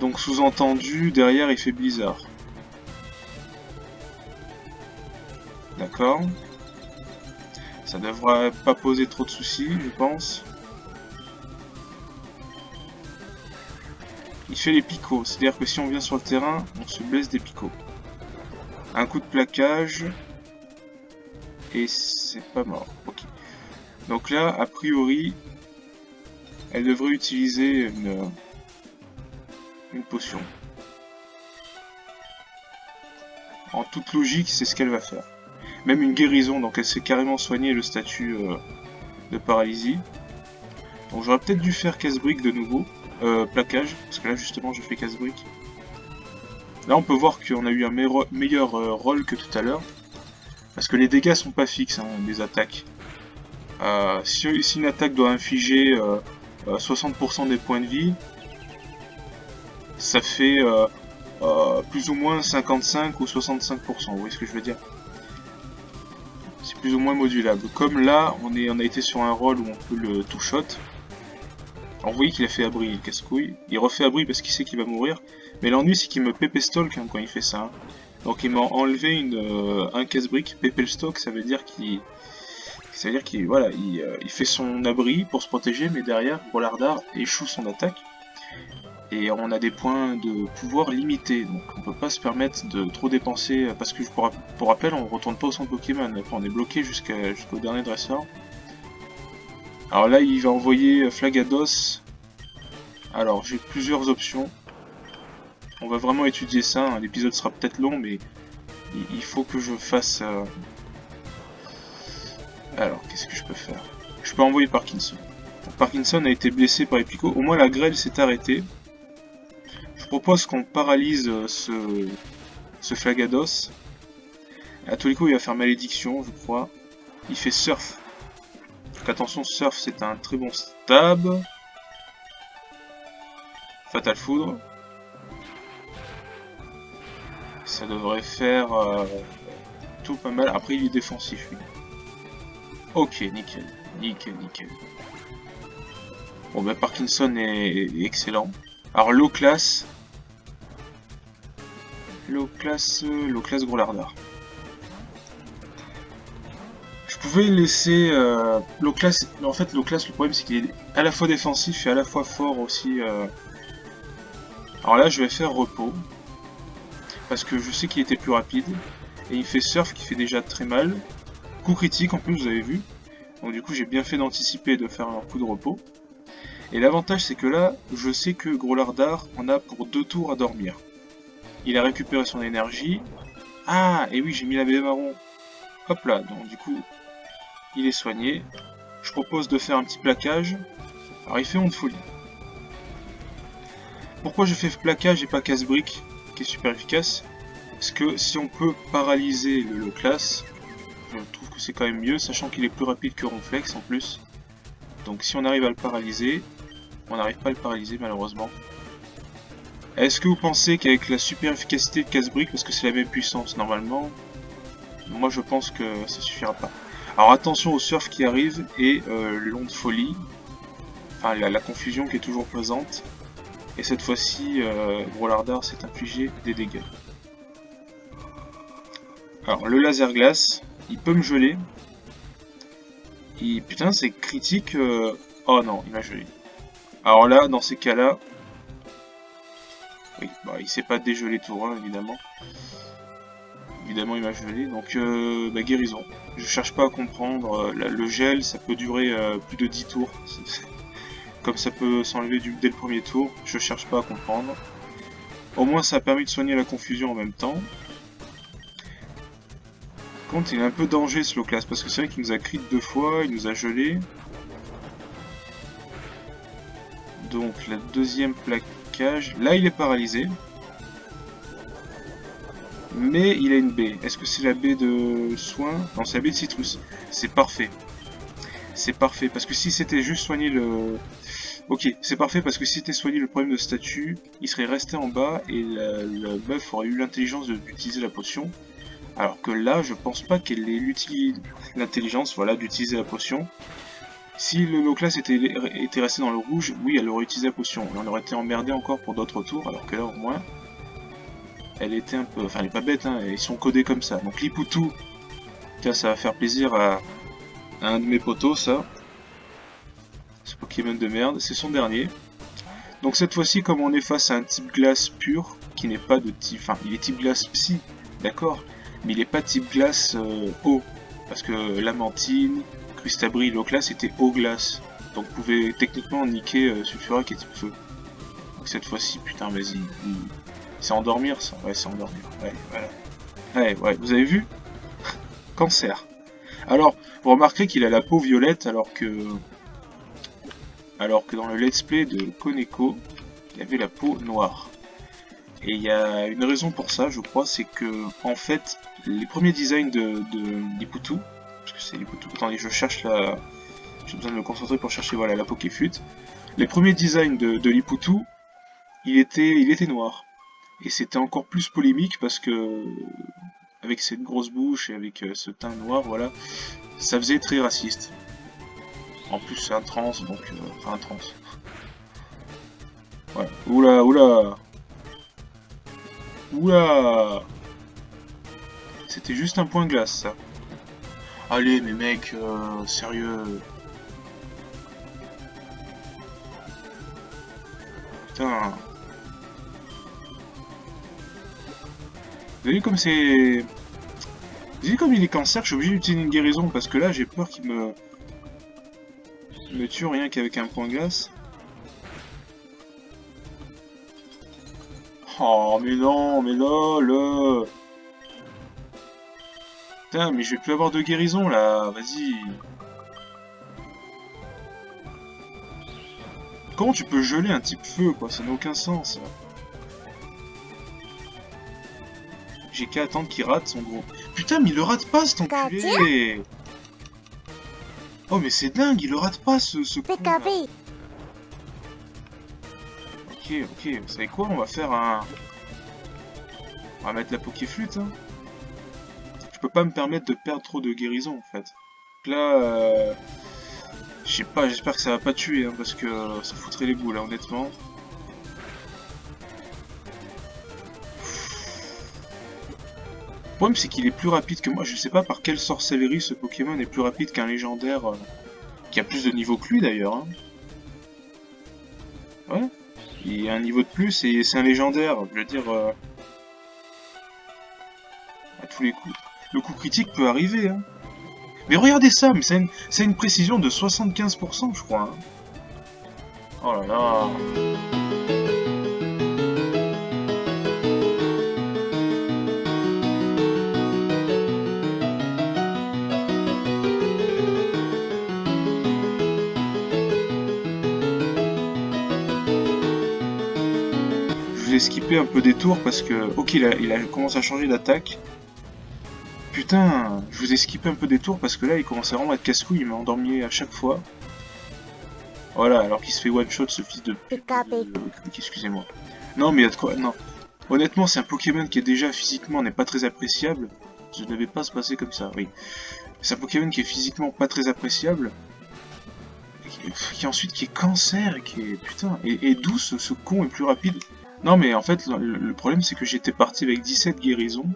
Donc sous-entendu, derrière il fait Blizzard. D'accord. Ça devrait pas poser trop de soucis, je pense. Il fait les picots, c'est-à-dire que si on vient sur le terrain, on se blesse des picots. Un coup de plaquage. Et c'est pas mort. Ok. Donc là, a priori, elle devrait utiliser une potion. En toute logique, c'est ce qu'elle va faire. Même une guérison, donc elle s'est carrément soignée le statut de paralysie. Donc j'aurais peut-être dû faire casse-brique de nouveau. Plaquage, parce que là justement je fais casse-brique. Là on peut voir qu'on a eu un meilleur roll que tout à l'heure. Parce que les dégâts sont pas fixes, hein, des attaques. Si une attaque doit infliger 60% des points de vie, ça fait plus ou moins 55 ou 65%, vous voyez ce que je veux dire? C'est plus ou moins modulable. Comme là, on a été sur un roll où on peut le two-shot. Alors vous voyez qu'il a fait abri, il casse-couille. Il refait abri parce qu'il sait qu'il va mourir. Mais l'ennui c'est qu'il me pépé-stalk hein, quand il fait ça. Hein. Donc il m'a enlevé un casse-brique. Pépé-stalk, ça veut dire qu'il... voilà, il fait son abri pour se protéger, mais derrière, Grolardar échoue son attaque. Et on a des points de pouvoir limités, donc on peut pas se permettre de trop dépenser, parce que pour rappel, on retourne pas au centre Pokémon, enfin, on est bloqué jusqu'au dernier dresseur. Alors là, il va envoyer Flagados. Alors, j'ai plusieurs options. On va vraiment étudier ça, hein. L'épisode sera peut-être long, mais il faut que je fasse... Alors, qu'est-ce que je peux faire? Je peux envoyer Parkinson. Donc, Parkinson a été blessé par les picots. Au moins, la grêle s'est arrêtée. Je propose qu'on paralyse ce Flagados. À tous les coups, il va faire malédiction, je crois. Il fait surf. Donc attention, surf, c'est un très bon stab. Fatal foudre. Ça devrait faire tout pas mal. Après, il est défensif, lui. Ok, nickel. Nickel, nickel. Bon, bah, Parkinson est excellent. Alors, low class Grolardar. Je pouvais laisser low class. En fait, low class, le problème c'est qu'il est à la fois défensif et à la fois fort aussi. Alors là, je vais faire repos parce que je sais qu'il était plus rapide et il fait surf qui fait déjà très mal. Coup critique en plus, vous avez vu. Donc du coup, j'ai bien fait d'anticiper et de faire un coup de repos. Et l'avantage c'est que là, je sais que Grolardar en a pour 2 tours à dormir. Il a récupéré son énergie. Ah, et oui, j'ai mis la baie marron. Hop là, donc du coup, il est soigné. Je propose de faire un petit plaquage. Alors il fait onde folie. Pourquoi je fais plaquage et pas casse-brique, qui est super efficace? Parce que si on peut paralyser le low class, je trouve que c'est quand même mieux, sachant qu'il est plus rapide que Ronflex en plus. Donc si on arrive à le paralyser, on n'arrive pas à le paralyser malheureusement. Est-ce que vous pensez qu'avec la super efficacité de casse-brique, parce que c'est la même puissance normalement, moi je pense que ça suffira pas. Alors attention au surf qui arrive et l'onde folie, enfin la confusion qui est toujours présente. Et cette fois-ci, Grolardar s'est infligé des dégâts. Alors le laser glace, il peut me geler. Et putain c'est critique. Oh non, il m'a gelé. Alors là, dans ces cas-là, oui, bah, il s'est pas dégelé tout rond évidemment. Évidemment il m'a gelé, donc bah, guérison. Je cherche pas à comprendre, le gel ça peut durer plus de 10 tours. Comme ça peut s'enlever dès le premier tour, je cherche pas à comprendre. Au moins ça a permis de soigner la confusion en même temps. Par contre il est un peu danger ce low class, parce que c'est vrai qu'il nous a crit 2 fois, il nous a gelé. Donc la deuxième plaquage, là il est paralysé. Mais il a une baie. Est-ce que c'est la baie de soin? Non, c'est la baie de citrus. C'est parfait. C'est parfait, parce que si c'était juste soigner le... Ok, c'est parfait, parce que si c'était soigné le problème de statut, il serait resté en bas, et le meuf aurait eu l'intelligence d'utiliser la potion. Alors que là, je pense pas qu'elle ait l'intelligence, voilà, d'utiliser la potion. Si le low-class était resté dans le rouge, oui, elle aurait utilisé la potion. Et on aurait été emmerdé encore pour d'autres tours, alors que là, au moins, elle était un peu... Enfin, elle est pas bête, hein, ils sont codés comme ça. Donc Lipoutou, tiens, ça va faire plaisir à un de mes potos, ça. Ce Pokémon de merde, c'est son dernier. Donc cette fois-ci, comme on est face à un type glace pur, qui n'est pas de type... Enfin, il est type glace psy, d'accord, mais il n'est pas type glace eau. Parce que Lamantine, Crustabri, Loclas était eau glace. Donc vous pouvez techniquement niquer Sulfura qui est type feu. Donc cette fois-ci, putain, vas-y. C'est endormir ça? Ouais, c'est endormir. Ouais, voilà. Ouais, vous avez vu? Cancer. Alors, vous remarquerez qu'il a la peau violette alors que dans le let's play de Koneko, il avait la peau noire. Et il y a une raison pour ça, je crois, c'est que, en fait, les premiers designs de Lipoutou, parce que c'est Lipoutou, attendez, je cherche la... J'ai besoin de me concentrer pour chercher, voilà, la Pokéflûte. Les premiers designs de Lipoutou, il était noir. Et c'était encore plus polémique parce que, avec cette grosse bouche et avec ce teint noir, voilà, ça faisait très raciste. En plus, c'est un trans, donc... enfin, un trans. Voilà. Oula, oula! Oula! C'était juste un point glace, ça. Allez, mais mec, sérieux. Putain. Vous avez vu comme c'est... Vous avez vu comme il est cancer, je suis obligé d'utiliser une guérison, parce que là, j'ai peur qu'il me tue rien qu'avec un point glace. Oh, mais non, mais lol. Putain, mais je vais plus avoir de guérison, là. Vas-y. Comment tu peux geler un type feu, quoi? Ça n'a aucun sens. J'ai qu'à attendre qu'il rate, son gros. Putain, mais il le rate pas, cet enculé! Oh, mais c'est dingue, il le rate pas, ce con, là. Ok, vous savez quoi? On va faire un... On va mettre la Pokéflûte, hein. Je peux pas me permettre de perdre trop de guérison, en fait. Donc là, je sais pas, j'espère que ça va pas tuer, hein, parce que ça foutrait les boules, là, honnêtement. Le problème, c'est qu'il est plus rapide que moi. Je sais pas par quelle sorcellerie ce Pokémon est plus rapide qu'un légendaire qui a plus de niveau que lui, d'ailleurs. Hein. Ouais, il a un niveau de plus et c'est un légendaire. Je veux dire, à tous les coups. Le coup critique peut arriver, hein. Mais regardez ça, mais c'est une précision de 75%, je crois. Hein. Oh là là. Je vais skipper un peu des tours parce que... Ok, il a commencé à changer d'attaque. Putain, je vous ai skippé un peu des tours parce que là, il commençait vraiment à être casse-couille, il m'a endormi à chaque fois. Voilà, alors qu'il se fait one-shot, ce fils de... Excusez-moi. Non, mais il y a de quoi... Non. Honnêtement, c'est un Pokémon qui est déjà physiquement n'est pas très appréciable. Je ne devais pas se passer comme ça, oui. C'est un Pokémon qui est physiquement pas très appréciable. Qui ensuite qui est cancer et qui est... Putain, et d'où ce con est plus rapide. Non, mais en fait, le problème, c'est que j'étais parti avec 17 guérisons.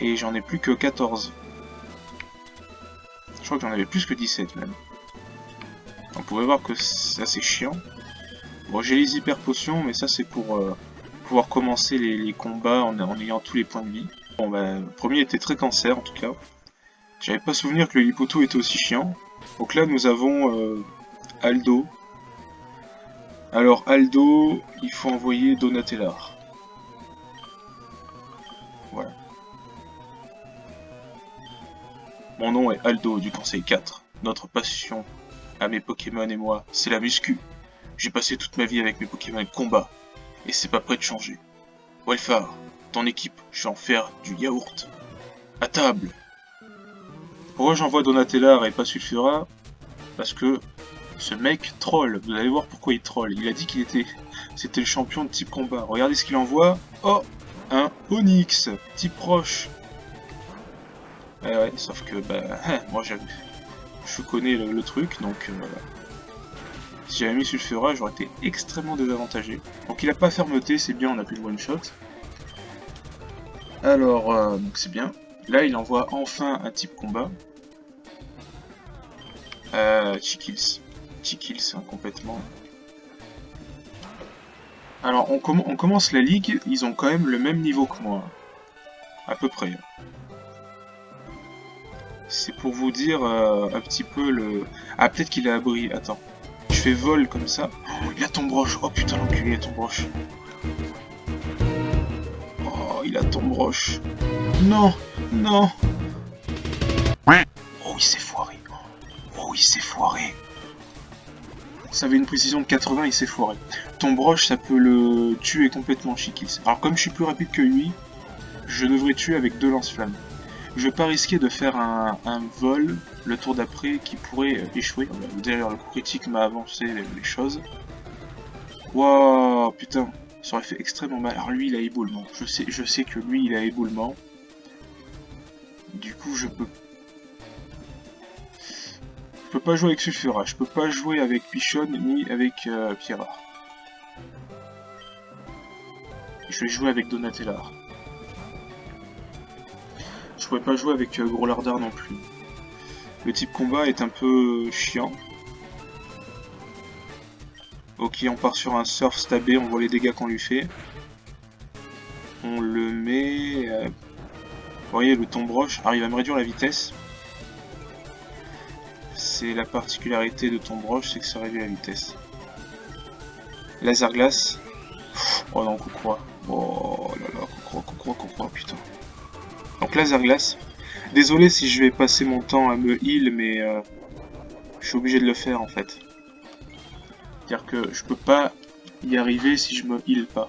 Et j'en ai plus que 14. Je crois que j'en avais plus que 17 même. On pouvait voir que c'est assez chiant. Bon, j'ai les hyper potions, mais ça c'est pour pouvoir commencer les combats en ayant tous les points de vie. Bon bah, le premier était très cancer en tout cas. J'avais pas souvenir que le Lipoutou était aussi chiant. Donc là nous avons Aldo. Alors Aldo, il faut envoyer Donatellar. Voilà. Mon nom est Aldo du Conseil 4. Notre passion à mes Pokémon et moi, c'est la muscu. J'ai passé toute ma vie avec mes Pokémon de combat, et c'est pas prêt de changer. Welfare, ton équipe, je vais en faire du yaourt. À table. Pourquoi j'envoie Donatellar et pas Sulfura? Parce que ce mec troll. Vous allez voir pourquoi il troll. Il a dit qu'il c'était le champion de type combat. Regardez ce qu'il envoie. Oh, un Onix, type roche. Ouais, sauf que, bah, moi j'avais... Je connais le truc, donc voilà. Si j'avais mis Sulfura, j'aurais été extrêmement désavantagé. Donc il a pas fermeté, c'est bien, on a plus de one-shot. Alors, donc c'est bien. Là, il envoie enfin un type combat. Chikills. Chikills, hein, complètement. Alors, on commence la ligue, ils ont quand même le même niveau que moi. À peu près. C'est pour vous dire un petit peu le... Ah, peut-être qu'il a abri. Attends. Je fais vol comme ça. Oh, il a ton broche. Oh putain, l'enculé, il a ton broche. Oh, il a ton broche. Non, non. Oh, il s'est foiré. Oh, il s'est foiré. Ça avait une précision de 80, il s'est foiré. Ton broche, ça peut le tuer complètement, Chikills. Alors, comme je suis plus rapide que lui, je devrais tuer avec 2 lance-flammes. Je vais pas risquer de faire un vol le tour d'après qui pourrait échouer. D'ailleurs, le coup critique m'a avancé les choses. Waouh, putain, ça aurait fait extrêmement mal. Alors lui, il a éboulement. Je sais que lui, il a éboulement. Du coup, je peux pas jouer avec Sulfura. Je peux pas jouer avec Pichon ni avec Pierrard. Je vais jouer avec Donatellar. Je pourrais pas jouer avec Gros Lardard non plus. Le type combat est un peu chiant. Ok, on part sur un surf stabé, on voit les dégâts qu'on lui fait. On le met... Vous voyez, le tombroche arrive à me réduire la vitesse. C'est la particularité de tombroche, c'est que ça réduit la vitesse. Laser glace. Oh non, Coucroix. Oh là là, Coucroix, putain. Donc laser glace. Désolé si je vais passer mon temps à me heal, mais je suis obligé de le faire en fait. C'est-à-dire que je peux pas y arriver si je me heal pas.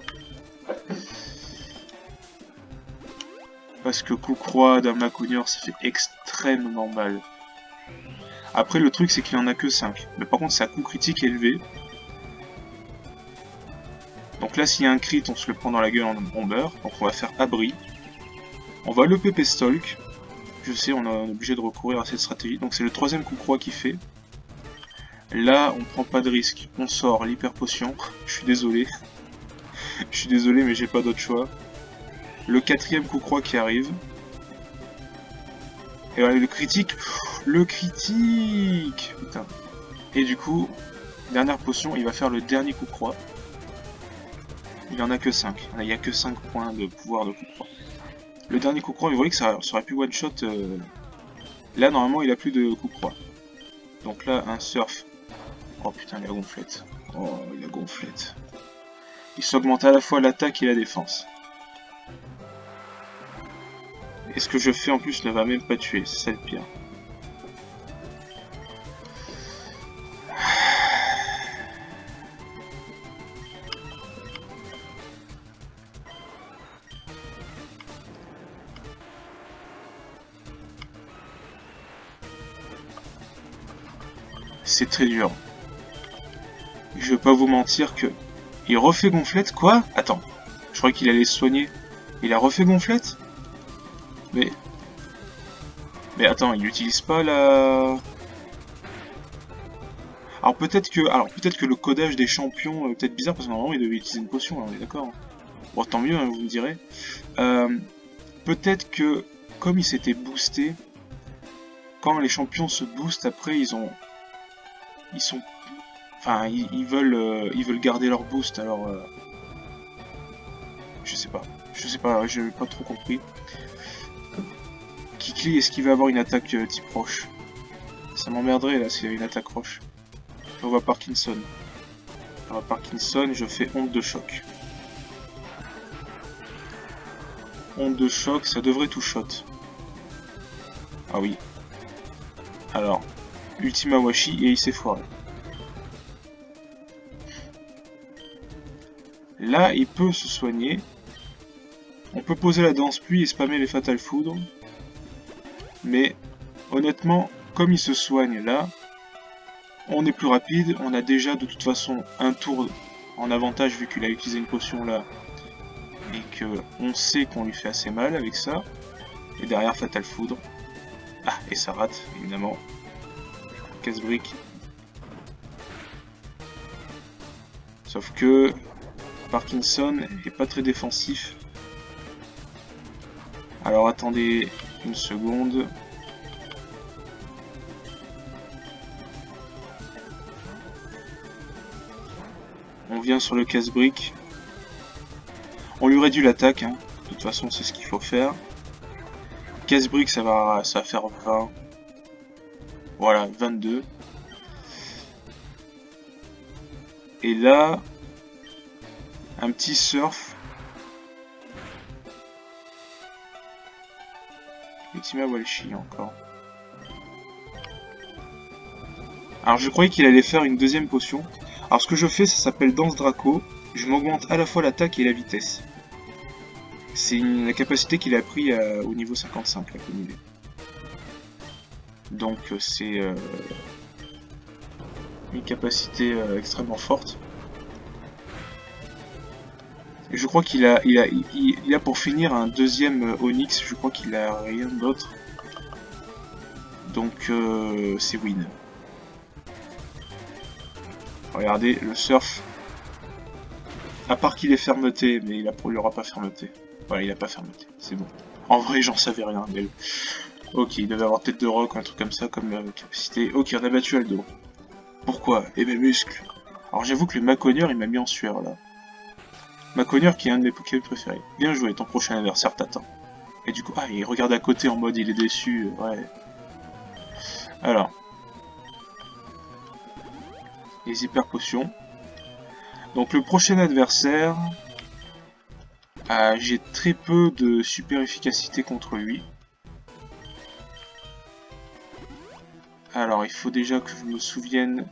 Parce que Coucroix d'un Macunior, ça fait extrêmement mal. Après, le truc, c'est qu'il en a que 5. Mais par contre, c'est à coup critique élevé. Donc là, s'il y a un crit, on se le prend dans la gueule en bomber. Donc on va faire abri. On va le PP Stalk. Je sais, on est obligé de recourir à cette stratégie. Donc c'est le 3ème Coucroix qui fait. Là, on prend pas de risque. On sort l'hyper potion. Je suis désolé. Je suis désolé, mais j'ai pas d'autre choix. Le 4ème Coucroix qui arrive. Et voilà, le critique. Le critique. Putain. Et du coup, dernière potion, il va faire le dernier Coucroix. Il en a que 5. Il n'y a que 5 points de pouvoir de Coucroix. Le dernier Coucroix, vous voyez que ça aurait pu one-shot. Là, normalement, il a plus de Coucroix. Donc là, un surf. Oh putain, la gonflette. Oh, la gonflette. Il s'augmente à la fois l'attaque et la défense. Et ce que je fais en plus ne va même pas tuer, c'est ça le pire. C'est très dur. Je vais pas vous mentir que... Il refait gonflette, quoi? Attends, je croyais qu'il allait se soigner. Il a refait gonflette? Mais attends, il n'utilise pas la... Alors peut-être que le codage des champions est peut-être bizarre, parce que normalement il devait utiliser une potion, là, on est d'accord. Bon, tant mieux, hein, vous me direz. Peut-être que, comme il s'était boosté, quand les champions se boostent, après ils veulent garder leur boost, alors... je sais pas, j'ai pas trop compris. Kikli, est-ce qu'il va avoir une attaque type roche? Ça m'emmerderait là s'il y a une attaque roche. On va Parkinson. On va Parkinson, je fais onde de choc. Onde de choc, ça devrait tout shot. Ah oui. Alors, Ultima Washi et il s'est foiré. Là, il peut se soigner. On peut poser la danse pluie et spammer les Fatal Foudres. Mais, honnêtement, comme il se soigne là, on est plus rapide. On a déjà de toute façon un tour en avantage vu qu'il a utilisé une potion là. Et qu'on sait qu'on lui fait assez mal avec ça. Et derrière Fatal Foudre. Ah, et ça rate, évidemment. casse-brique. Sauf que Parkinson est pas très défensif. Alors attendez une seconde. On vient sur le casse-brique. On lui réduit l'attaque, hein. De toute façon c'est ce qu'il faut faire. Casse-brique ça va faire 20. Voilà, 22. Et là, un petit surf. Ultima Walshi encore. Alors je croyais qu'il allait faire une deuxième potion. Alors ce que je fais, ça s'appelle Danse Draco. Je m'augmente à la fois l'attaque et la vitesse. C'est la capacité qu'il a pris au niveau 55, là, comme il est. Donc c'est une capacité extrêmement forte. Et je crois qu'il a, il a pour finir un deuxième Onyx, je crois qu'il a rien d'autre. Donc c'est win. Regardez, le surf. À part qu'il est fermeté, mais il aura pas fermeté. Voilà, il a pas fermeté, c'est bon. En vrai, j'en savais rien, mais... Ok, il devait avoir tête de roc, un truc comme ça, comme capacité. Ok, on a battu Aldo. Pourquoi? Et mes muscles. Alors j'avoue que le Maconieur, il m'a mis en sueur, là. Maconieur qui est un de mes Pokémon préférés. Bien joué, ton prochain adversaire t'attend. Et du coup, ah, il regarde à côté en mode il est déçu, ouais. Alors. Les hyper potions. Donc le prochain adversaire, j'ai très peu de super efficacité contre lui. Alors il faut déjà que je me souvienne.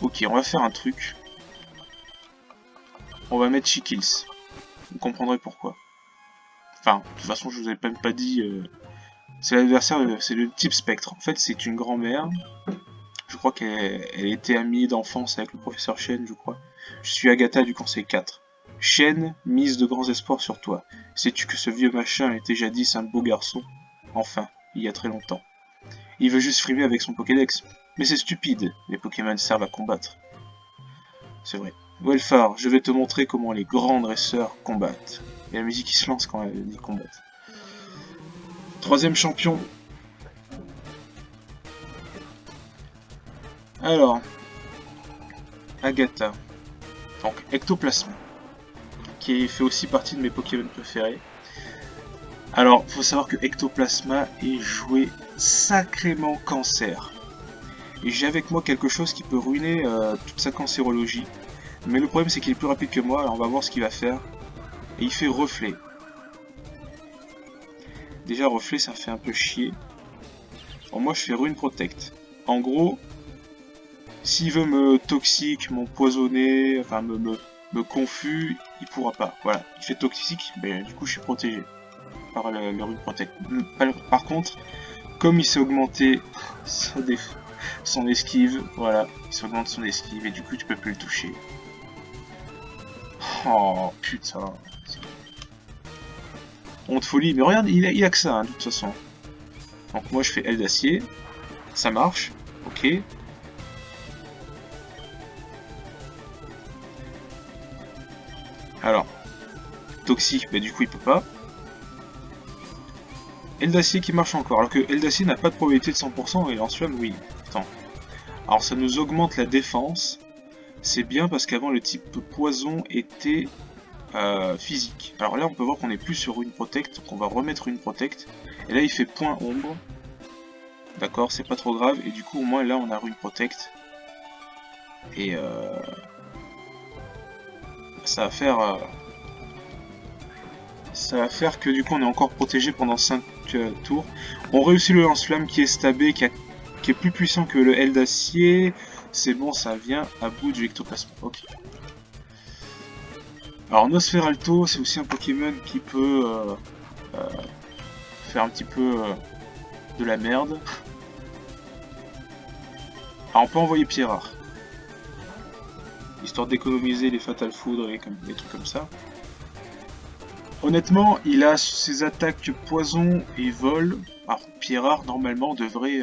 Ok, on va faire un truc. On va mettre Chikils. Vous comprendrez pourquoi. Enfin, de toute façon je vous avais même pas dit... C'est l'adversaire, c'est le type spectre. En fait c'est une grand-mère. Je crois qu'elle était amie d'enfance avec le professeur Shen, je crois. Je suis Agatha du conseil 4. Shen mise de grands espoirs sur toi. Sais-tu que ce vieux machin était jadis un beau garçon? Enfin, il y a très longtemps. Il veut juste frimer avec son Pokédex. Mais c'est stupide, les Pokémon servent à combattre. C'est vrai. Welfare, je vais te montrer comment les grands dresseurs combattent. Et la musique qui se lance quand elle dit combattre. Troisième champion. Alors, Agatha, donc Ectoplasma, qui fait aussi partie de mes Pokémon préférés. Alors, il faut savoir que Ectoplasma est joué sacrément cancer. Et j'ai avec moi quelque chose qui peut ruiner toute sa cancérologie. Mais le problème c'est qu'il est plus rapide que moi, alors on va voir ce qu'il va faire. Et il fait reflet. Déjà reflet ça fait un peu chier. Bon, moi je fais Rune Protect. En gros... S'il veut me toxique, m'empoisonner, enfin me confus, il pourra pas. Voilà, il fait toxique, mais du coup je suis protégé par le Rune Protect. Par contre, comme il s'est augmenté son esquive, voilà, il s'augmente son esquive et du coup tu peux plus le toucher. Oh putain. Honte folie, mais regarde, il a que ça, hein, de toute façon. Donc moi je fais aile d'acier, ça marche, ok. Alors, toxique, bah du coup il peut pas. Aile d'acier qui marche encore, alors que aile d'acier n'a pas de probabilité de 100% et lance-flamme oui. Putain. Alors ça nous augmente la défense. C'est bien parce qu'avant le type poison était physique. Alors là on peut voir qu'on est plus sur une protect, donc on va remettre une protect. Et là il fait point ombre. D'accord, c'est pas trop grave. Et du coup au moins là on a une protect. Et ça va faire que du coup on est encore protégé pendant 5 tours. On réussit le lance-flamme qui est stabé, qui est plus puissant que le aile d'acier. C'est bon, ça vient à bout du Ectoplasma. Ok. Alors Nosferalto, c'est aussi un Pokémon qui peut faire un petit peu de la merde. Alors on peut envoyer Pierrard. Histoire d'économiser les Fatal Foudre et des trucs comme ça. Honnêtement, il a ses attaques poison et vol. Alors, Pierrard, normalement, devrait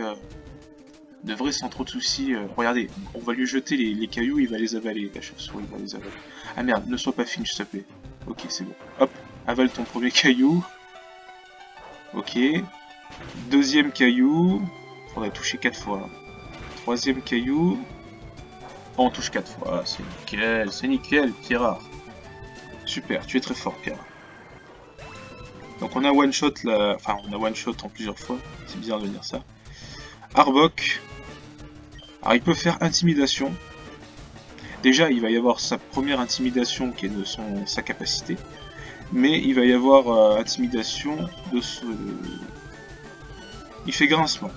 sans trop de soucis... regardez, on va lui jeter les cailloux, il va les avaler. La chauve-souris va les avaler. Ah merde, ne sois pas fine, s'il te plaît. Ok, c'est bon. Hop, avale ton premier caillou. Ok. Deuxième caillou. Faudrait toucher 4 fois. Troisième caillou. Oh, on touche 4 fois. C'est nickel, Pierrard. Super, tu es très fort, Pierrard. Donc on a one shot là. Enfin, on a one shot en plusieurs fois. C'est bizarre de dire ça. Arbok. Alors il peut faire intimidation. Déjà, il va y avoir sa première intimidation qui est de sa capacité. Mais il va y avoir intimidation de ce... Il fait grincement.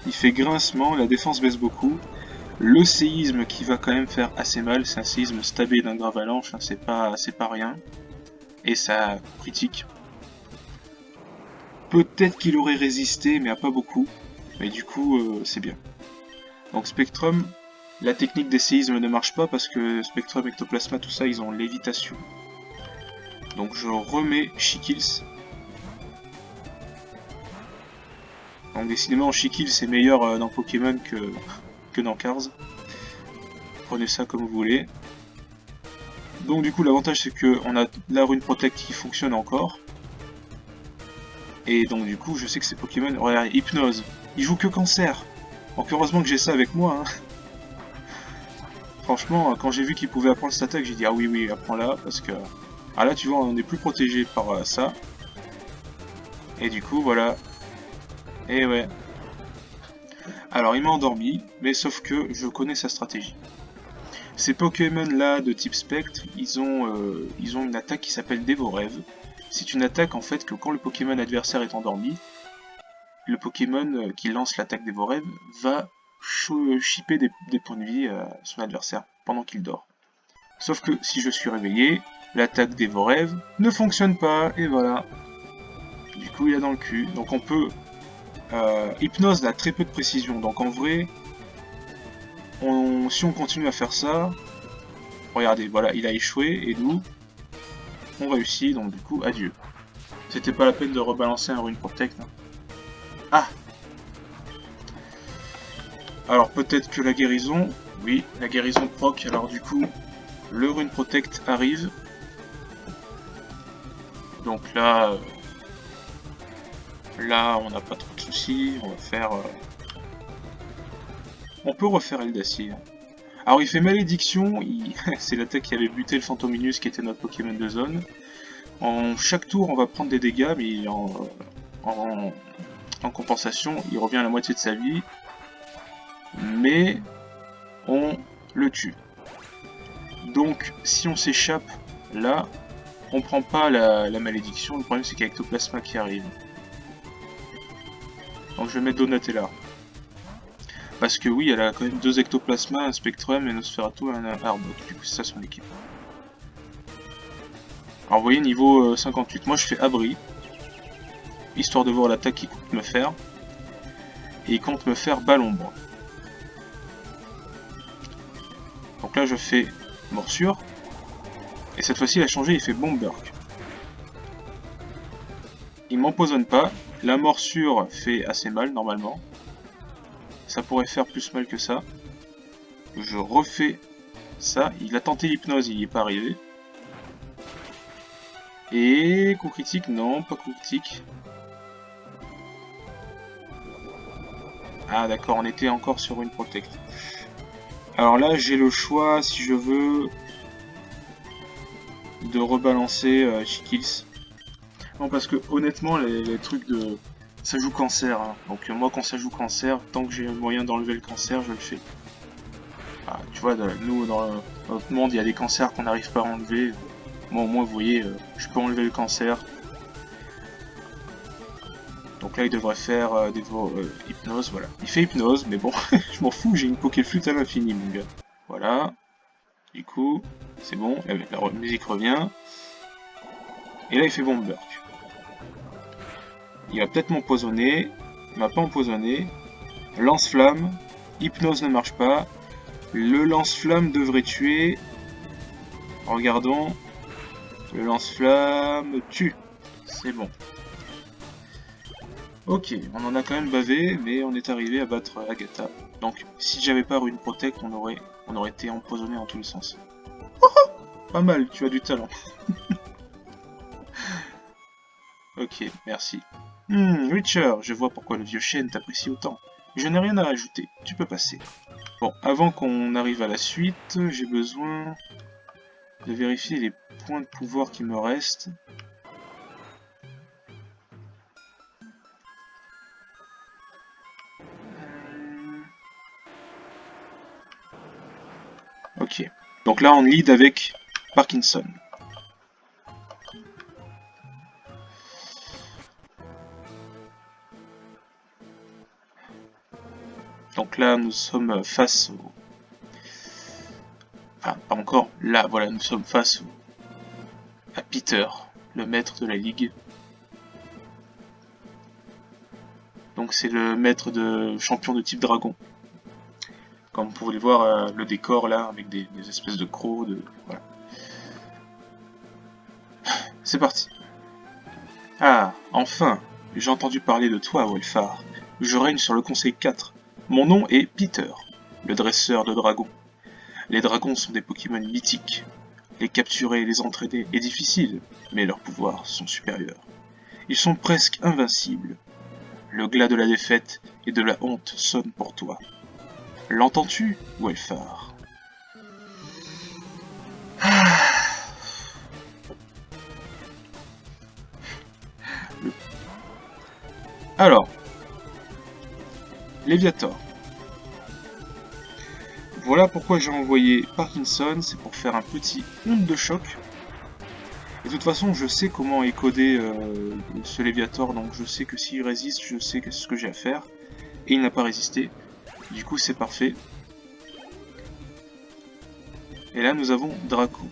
Il fait grincement, la défense baisse beaucoup. Le séisme qui va quand même faire assez mal, c'est un séisme stabé d'un grave avalanche, hein, c'est pas rien. Et ça critique. Peut-être qu'il aurait résisté, mais à pas beaucoup. Mais du coup, c'est bien. Donc Spectrum, la technique des séismes ne marche pas parce que Spectrum, Ectoplasma, tout ça, ils ont lévitation. Donc je remets She-Kills. Donc décidément, She-Kills c'est meilleur dans Pokémon que dans Cars. Prenez ça comme vous voulez. Donc du coup, l'avantage c'est que on a la rune Protect qui fonctionne encore. Et donc du coup, je sais que ces Pokémon... Regardez, Hypnose. Il joue que Cancer. Donc heureusement que j'ai ça avec moi. Hein. Franchement, quand j'ai vu qu'il pouvait apprendre cette attaque, j'ai dit ah oui, oui, apprends-la. Parce que... Ah là, tu vois, on est plus protégé par ça. Et du coup, voilà. Et ouais. Alors, il m'a endormi, mais sauf que je connais sa stratégie. Ces Pokémon-là de type Spectre, ils ont une attaque qui s'appelle Dévorève. C'est une attaque en fait que quand le Pokémon adversaire est endormi, le Pokémon qui lance l'attaque Dévorève va chipper des points de vie à son adversaire pendant qu'il dort. Sauf que si je suis réveillé, l'attaque Dévorève ne fonctionne pas, et voilà. Du coup, il est dans le cul. Donc on peut... Hypnose a très peu de précision, donc en vrai, si on continue à faire ça, regardez, voilà, il a échoué, et nous, on réussit, donc du coup, adieu. C'était pas la peine de rebalancer un Rune Protect. Hein. Ah! Alors peut-être que la guérison, oui, la guérison proc, alors du coup, le Rune Protect arrive. Donc là, on n'a pas trop de soucis, on va faire... On peut refaire Eldacier. Alors il fait Malédiction, c'est l'attaque qui avait buté le Fantominus qui était notre Pokémon de zone. En chaque tour on va prendre des dégâts, mais en compensation il revient à la moitié de sa vie. Mais on le tue. Donc si on s'échappe là, on prend pas la malédiction, le problème c'est qu'il y a Ectoplasma qui arrive. Donc je vais mettre Donatella. Parce que oui, elle a quand même 2 Ectoplasma, un Spectrum, un Nosferatu et un Arbok. Du coup, c'est ça son équipe. Alors vous voyez, niveau 58, moi je fais Abri. Histoire de voir l'attaque qu'il compte me faire. Et il compte me faire Balle-Ombre. Donc là je fais Morsure. Et cette fois-ci il a changé, il fait Bomberk. Il m'empoisonne pas. La morsure fait assez mal normalement. Ça pourrait faire plus mal que ça. Je refais ça. Il a tenté l'hypnose, il n'y est pas arrivé. Et coup critique, non, pas coup critique. Ah d'accord, on était encore sur une protect. Alors là, j'ai le choix, si je veux, de rebalancer She-Kills. Non, parce que honnêtement, les trucs de... Ça joue cancer, hein. Donc moi quand ça joue cancer, tant que j'ai un moyen d'enlever le cancer, je le fais. Ah, tu vois, nous dans notre monde, il y a des cancers qu'on n'arrive pas à enlever. Moi au moins, vous voyez, je peux enlever le cancer. Donc là, il devrait faire hypnose, voilà. Il fait hypnose, mais bon, je m'en fous, j'ai une Pokéflute à l'infini, mon gars. Voilà. Du coup, c'est bon, la musique revient. Et là, il fait Bomberk. Il va peut-être m'empoisonner. Il m'a pas empoisonné. Lance-flamme. Hypnose ne marche pas. Le lance-flamme devrait tuer. Regardons. Le lance-flamme tue. C'est bon. Ok, on en a quand même bavé, mais on est arrivé à battre Agatha. Donc, si j'avais pas Rune Protect, on aurait été empoisonné en tous les sens. Pas mal, tu as du talent. Ok, merci. Richard, je vois pourquoi le vieux chêne t'apprécie autant. Je n'ai rien à ajouter, tu peux passer. Bon, avant qu'on arrive à la suite, j'ai besoin de vérifier les points de pouvoir qui me restent. Ok. Donc là, on lead avec Parkinson. Donc là, nous sommes face au... Enfin, pas encore. Là, voilà, nous sommes face à Peter, le maître de la Ligue. Donc c'est le maître de champion de type dragon. Comme vous pouvez le voir, le décor là, avec des espèces de crocs, voilà. C'est parti. Ah, enfin, j'ai entendu parler de toi, Wolfar. Je règne sur le Conseil 4. Mon nom est Peter, le dresseur de dragons. Les dragons sont des Pokémon mythiques. Les capturer et les entraîner est difficile, mais leurs pouvoirs sont supérieurs. Ils sont presque invincibles. Le glas de la défaite et de la honte sonne pour toi. L'entends-tu, Wolfar? Alors, Léviator. Voilà pourquoi j'ai envoyé Parkinson, c'est pour faire un petit onde de choc. Et de toute façon, je sais comment est codé ce Léviator, donc je sais que s'il résiste, je sais ce que j'ai à faire. Et il n'a pas résisté, du coup c'est parfait. Et là nous avons Draco.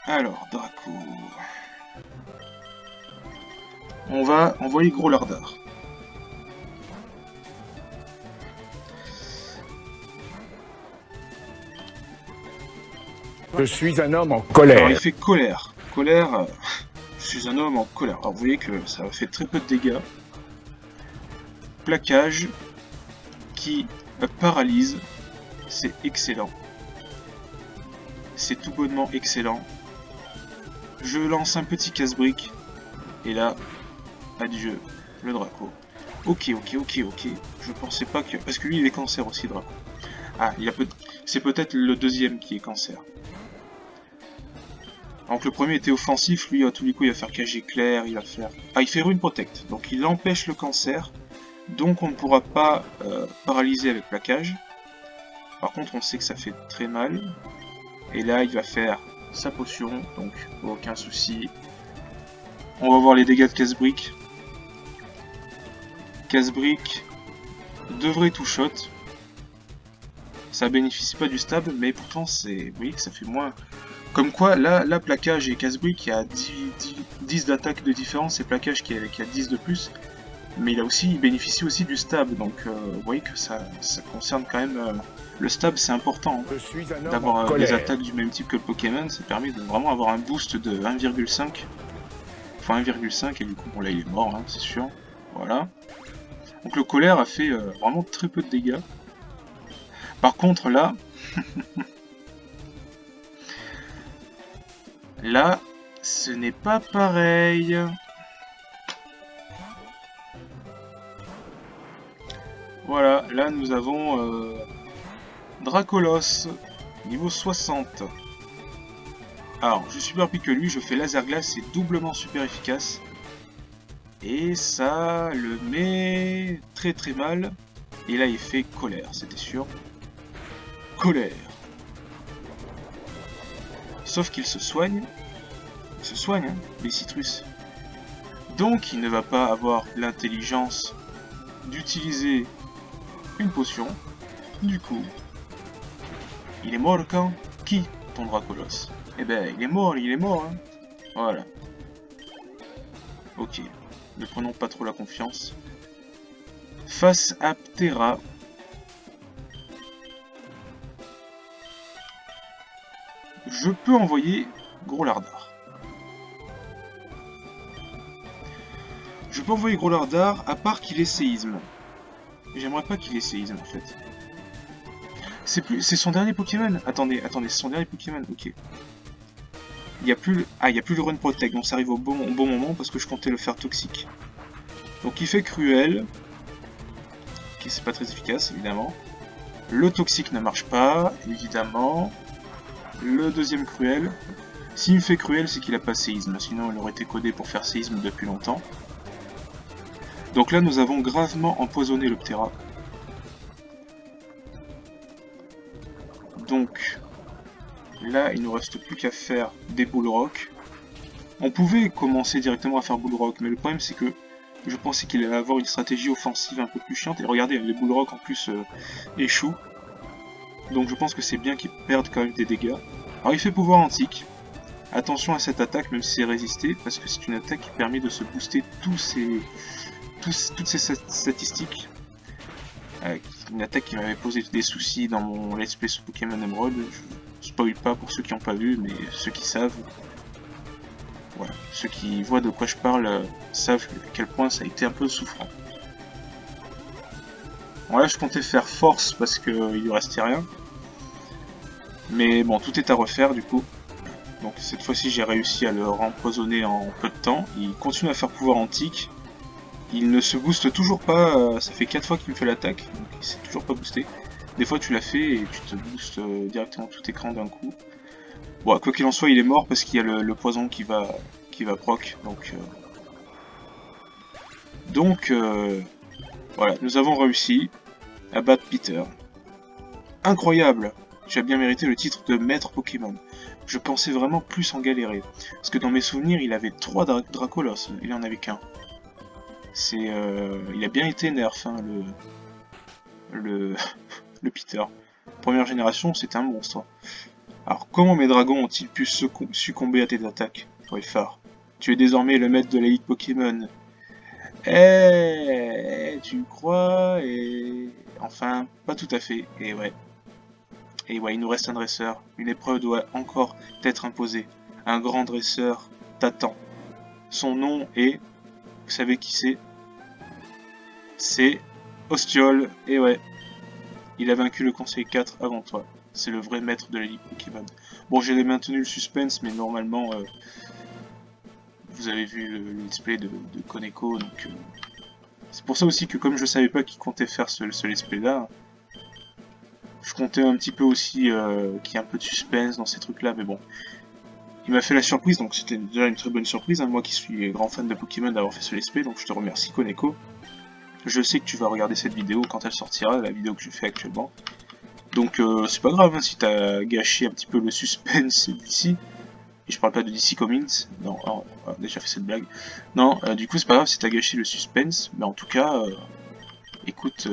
Alors, Draco... On va envoyer Gros Lardard. Je suis un homme en colère. Alors il fait colère. Colère, je suis un homme en colère. Alors vous voyez que ça fait très peu de dégâts. Plaquage qui paralyse. C'est excellent. C'est tout bonnement excellent. Je lance un petit casse-brique. Et là, adieu, le Draco. Ok. Je pensais pas que... Parce que lui il est cancer aussi, Draco. Ah, c'est peut-être le deuxième qui est cancer. Donc le premier était offensif, lui à tous les coups il va faire cage éclair, il va faire... Ah, il fait Rune Protect, donc il empêche le cancer, donc on ne pourra pas paralyser avec plaquage. Par contre on sait que ça fait très mal, et là il va faire sa potion, donc aucun souci. On va voir les dégâts de casse-brique. Casse-brique devrait two-shot. Ça bénéficie pas du stab, mais pourtant c'est... Vous voyez que ça fait moins... Comme quoi, là plaquage et casse-brique, il y a 10 d'attaque de différence, et plaquage qui a 10 de plus. Mais il bénéficie aussi du stab, donc vous voyez que ça concerne quand même... le stab, c'est important. D'avoir des attaques du même type que le Pokémon, ça permet de vraiment avoir un boost de 1,5. Enfin 1,5, et du coup, bon là il est mort, hein, c'est sûr. Voilà. Donc le colère a fait vraiment très peu de dégâts. Par contre, là... Là, ce n'est pas pareil. Voilà, là nous avons Dracolos, niveau 60. Alors, je suis plus rapide que lui, je fais laser glace, c'est doublement super efficace. Et ça le met très mal. Et là il fait colère, c'était sûr. Colère. Sauf qu'il se soigne. Il se soigne, hein, les citrus. Donc il ne va pas avoir l'intelligence d'utiliser une potion. Du coup, il est mort quand? Qui, ton Dracolos? Eh ben, il est mort, hein. Voilà. Ok. Ne prenons pas trop la confiance. Face à Ptera. je peux envoyer Gros Lardard. Je peux envoyer Gros Lardard, à part qu'il ait séisme. J'aimerais pas qu'il ait séisme, en fait. C'est son dernier Pokémon. Attendez, c'est son dernier Pokémon, ok. Il n'y a plus le Run Protect, donc ça arrive au bon moment, parce que je comptais le faire toxique. Donc il fait Cruel. Ok, c'est pas très efficace, évidemment. Le toxique ne marche pas, évidemment. Le deuxième Cruel. S'il me fait Cruel, c'est qu'il a pas séisme, sinon il aurait été codé pour faire séisme depuis longtemps. Donc là, nous avons gravement empoisonné le Ptera. Donc, là, il nous reste plus qu'à faire des Bull Rock. On pouvait commencer directement à faire Bull Rock, mais le problème c'est que je pensais qu'il allait avoir une stratégie offensive un peu plus chiante. Et regardez, les Bull Rock en plus échouent. Donc je pense que c'est bien qu'il perde quand même des dégâts. Alors il fait pouvoir antique. Attention à cette attaque, même si c'est résisté, parce que c'est une attaque qui permet de se booster toutes ces statistiques. Une attaque qui m'avait posé des soucis dans mon let's play sur Pokémon Emerald. Je spoil pas pour ceux qui n'ont pas vu, mais ceux qui savent. Voilà, ceux qui voient de quoi je parle savent à quel point ça a été un peu souffrant. Bon là je comptais faire force parce qu'il lui restait rien. Mais bon, tout est à refaire du coup. Donc cette fois-ci j'ai réussi à le rempoisonner en peu de temps. Il continue à faire pouvoir antique. Il ne se booste toujours pas, ça fait 4 fois qu'il me fait l'attaque, donc il s'est toujours pas boosté. Des fois tu l'as fait et tu te boostes directement tout écran d'un coup. Bon, quoi qu'il en soit, il est mort parce qu'il y a le poison qui va proc, donc voilà, nous avons réussi à battre Peter. Incroyable! Tu as bien mérité le titre de maître Pokémon. Je pensais vraiment plus en galérer, parce que dans mes souvenirs, il avait 3 Dracolos, il en avait qu'un. Il a bien été nerf, hein, le Peter. Première génération, c'était un monstre. Alors, comment mes dragons ont-ils pu succomber à tes attaques, Toyfar? Tu es désormais le maître de la Ligue Pokémon. Tu crois? Et enfin, pas tout à fait. Et ouais, il nous reste un dresseur. Une épreuve doit encore être imposée. Un grand dresseur t'attend. Son nom est... Vous savez qui c'est? C'est Ostiol, et ouais, il a vaincu le Conseil 4 avant toi. C'est le vrai maître de la Ligue Pokémon. Bon, j'ai maintenu le suspense, mais normalement, vous avez vu le let's play de Koneko, donc c'est pour ça aussi que comme je savais pas qui comptait faire ce let's play là, je comptais un petit peu aussi qu'il y ait un peu de suspense dans ces trucs là, mais bon. Il m'a fait la surprise, donc c'était déjà une très bonne surprise, hein, moi qui suis grand fan de Pokémon d'avoir fait ce let's play, donc je te remercie Koneko. Je sais que tu vas regarder cette vidéo quand elle sortira, la vidéo que je fais actuellement. Donc c'est pas grave hein, si t'as gâché un petit peu le suspense d'ici. Et je parle pas de DC Comics, non, on a déjà fait cette blague. Non, du coup c'est pas grave si t'as gâché le suspense, mais en tout cas, écoute,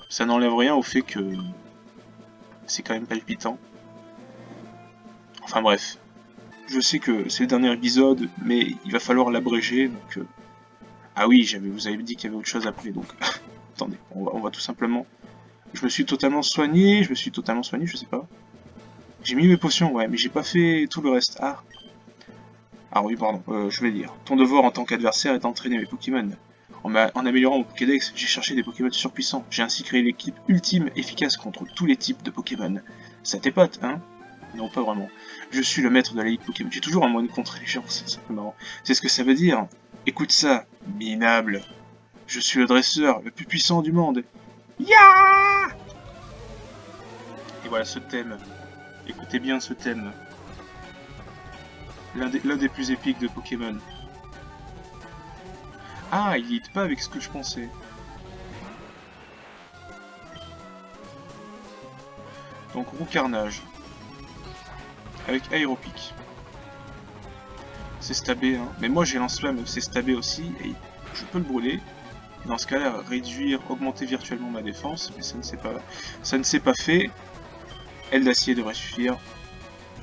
ça n'enlève rien au fait que c'est quand même palpitant. Enfin bref, je sais que c'est le dernier épisode, mais il va falloir l'abréger, donc... Ah oui, vous avez dit qu'il y avait autre chose après, donc... Attendez, on va tout simplement... Je me suis totalement soigné, je sais pas. J'ai mis mes potions, ouais, mais j'ai pas fait tout le reste. Ah oui, pardon, je vais dire. Ton devoir en tant qu'adversaire est d'entraîner mes Pokémon. En améliorant mon Pokédex, j'ai cherché des Pokémon surpuissants. J'ai ainsi créé l'équipe ultime efficace contre tous les types de Pokémon. Ça t'épate, hein? Non, pas vraiment. Je suis le maître de la Ligue Pokémon. J'ai toujours un moyen de contrer les gens, c'est un peu marrant. C'est ce que ça veut dire. Écoute ça, minable. Je suis le dresseur le plus puissant du monde. Ya! Et voilà ce thème. Écoutez bien ce thème. L'un des plus épiques de Pokémon. Ah, il hit pas avec ce que je pensais. Donc roue carnage. Avec aéropic. C'est stabé, hein. Mais moi j'ai lance-flamme, c'est stabé aussi, et je peux le brûler. Dans ce cas-là, réduire, augmenter virtuellement ma défense, mais ça ne s'est pas fait. Aile d'acier devrait suffire.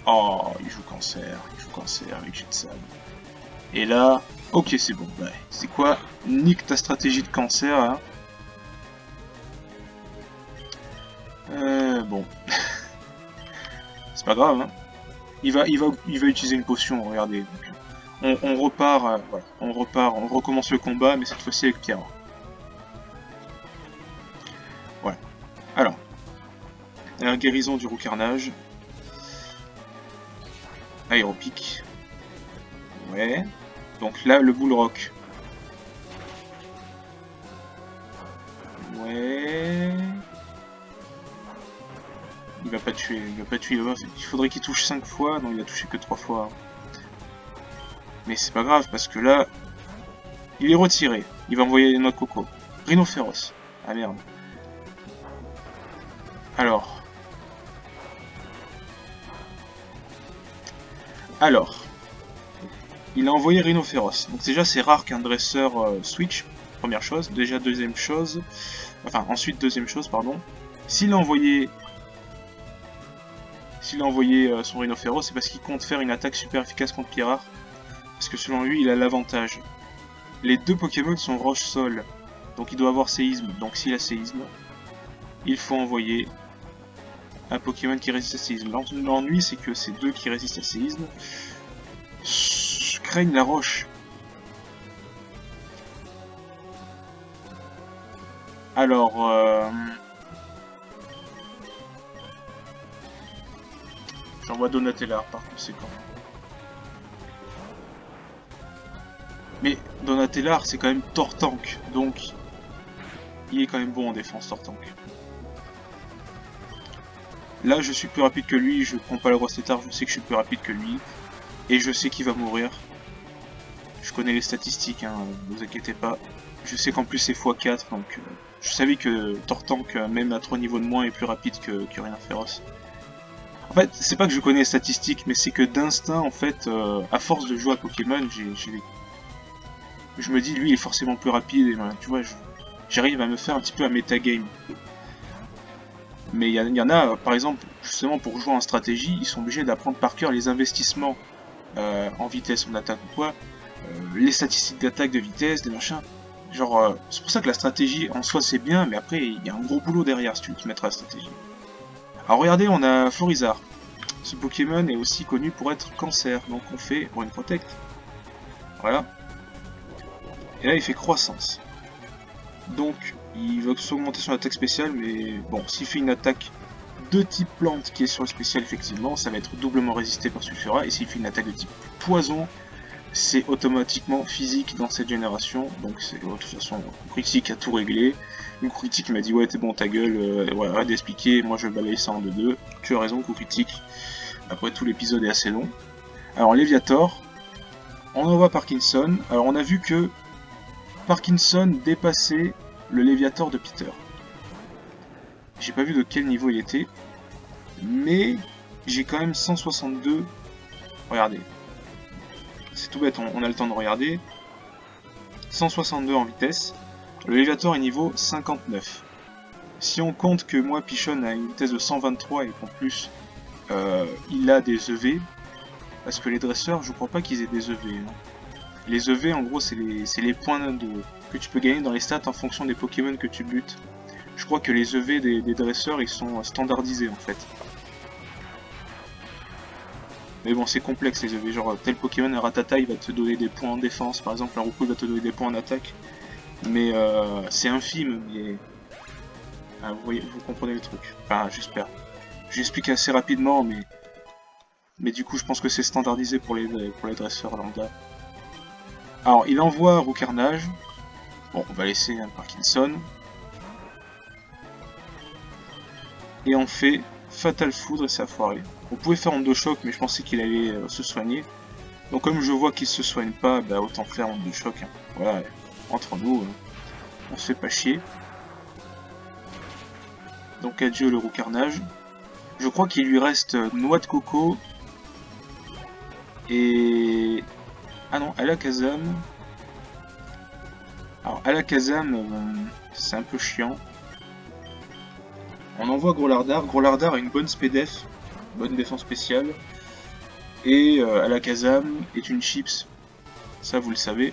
Oh, il joue cancer avec jet de sable. Et là, ok c'est bon, ouais. C'est quoi? Nique ta stratégie de cancer, hein. Bon. pas grave, hein. Il va utiliser une potion, regardez. Donc, on repart, voilà, on recommence le combat, mais cette fois-ci avec Pierre. Voilà. Alors, la guérison du Roucarnage. Aéropique. Ouais. Donc là, le Bull Rock. Ouais. Il va pas tuer, il faudrait qu'il touche 5 fois, non il a touché que 3 fois. Mais c'est pas grave, parce que là, il est retiré. Il va envoyer les noix de coco. Rhino féroce. Ah merde. Alors. Il a envoyé Rhino féroce. Donc déjà c'est rare qu'un dresseur switch, première chose. Déjà deuxième chose. Enfin ensuite deuxième chose, pardon. S'il a envoyé son Rhino féroce, c'est parce qu'il compte faire une attaque super efficace contre Pierre. Parce que selon lui, il a l'avantage. Les deux Pokémon sont roche-sol. Donc il doit avoir séisme. Donc s'il a séisme, il faut envoyer un Pokémon qui résiste à séisme. L'ennui, c'est que ces deux qui résistent à séisme craignent la roche. Alors, j'envoie Donatellar par conséquent. Mais Donatellar, c'est quand même Tortank, donc il est quand même bon en défense, Tortank. Là, je suis plus rapide que lui, je prends pas la grosse tétard, je sais que je suis plus rapide que lui. Et je sais qu'il va mourir. Je connais les statistiques, hein, ne vous inquiétez pas. Je sais qu'en plus c'est x4, donc je savais que Tortank, même à 3 niveaux de moins, est plus rapide que Rhino féroce. En fait, c'est pas que je connais les statistiques, mais c'est que d'instinct, en fait, à force de jouer à Pokémon, je me dis, lui, il est forcément plus rapide, et voilà, tu vois, j'arrive à me faire un petit peu un metagame. Mais il y en a, par exemple, justement pour jouer en stratégie, ils sont obligés d'apprendre par cœur les investissements en vitesse, en attaque ou quoi, les statistiques d'attaque, de vitesse, des machins. Genre, c'est pour ça que la stratégie en soi c'est bien, mais après il y a un gros boulot derrière si tu veux te mettre à la stratégie. Alors regardez, on a Florizarre. Ce Pokémon est aussi connu pour être cancer, donc on fait une protect. Voilà. Et là il fait croissance. Donc il va s'augmenter son attaque spéciale, mais bon, s'il fait une attaque de type plante qui est sur le spécial, effectivement, ça va être doublement résisté par Sulfura, et s'il fait une attaque de type poison, c'est automatiquement physique dans cette génération, donc c'est de toute façon, Critique a tout réglé. Une Critique m'a dit ouais t'es bon ta gueule, ouais, arrête d'expliquer, moi je balaye ça en 2-2, tu as raison Critique, après tout l'épisode est assez long. Alors Léviator, on envoie Parkinson, alors on a vu que Parkinson dépassait le Léviator de Peter. J'ai pas vu de quel niveau il était, mais j'ai quand même 162, regardez. C'est tout bête, on a le temps de regarder. 162 en vitesse. Le Léviator est niveau 59. Si on compte que moi, Pichon a une vitesse de 123 et qu'en plus, il a des EV, parce que les dresseurs, je crois pas qu'ils aient des EV. Hein. Les EV, en gros, c'est les points que tu peux gagner dans les stats en fonction des Pokémon que tu butes. Je crois que les EV des dresseurs, ils sont standardisés, en fait. Mais bon, c'est complexe les EV, genre tel Pokémon, un Rattata, il va te donner des points en défense, par exemple un Roukou il va te donner des points en attaque. Mais c'est infime, mais... Ah, vous comprenez le truc. Enfin, j'espère. J'explique assez rapidement, mais du coup je pense que c'est standardisé pour les dresseurs lambda. Alors, il envoie Roucarnage. Bon, on va laisser un Parkinson. Et on fait Fatal Foudre et ça a foiré. On pouvait faire Onde Choc, mais je pensais qu'il allait se soigner. Donc comme je vois qu'il se soigne pas, bah autant faire Onde Choc. Hein. Voilà, entre nous, on se fait pas chier. Donc adieu le Roucarnage. Je crois qu'il lui reste Noix de Coco. Et... Ah non, Alakazam. Alors Alakazam, c'est un peu chiant. On envoie Grolardar. Grolardar a une bonne SPDF, bonne défense spéciale. Et Alakazam est une chips. Ça, vous le savez.